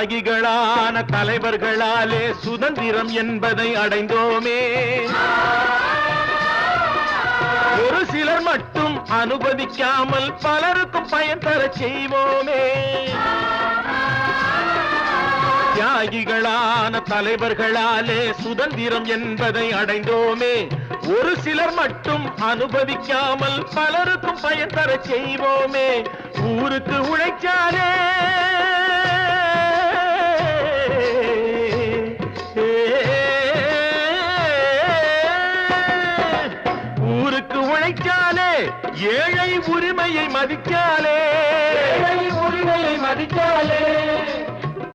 தியாகிகளான தலைவர்களாலே சுதந்திரம் என்பதை அடைந்தோமே. ஒரு சிலர் மட்டும் அனுமதிக்காமல் பலருக்கும் பயன் தர செய்வோமே. தியாகிகளான தலைவர்களாலே சுதந்திரம் என்பதை அடைந்தோமே. ஒரு சிலர் மட்டும் அனுமதிக்காமல் பலருக்கும் பயன் தர செய்வோமே. ஊருக்கு உழைச்சாலே ஊருக்கு உழைச்சாலே ஏழை உரிமையை மதிச்சாலே உரிமையை மதிச்சாலே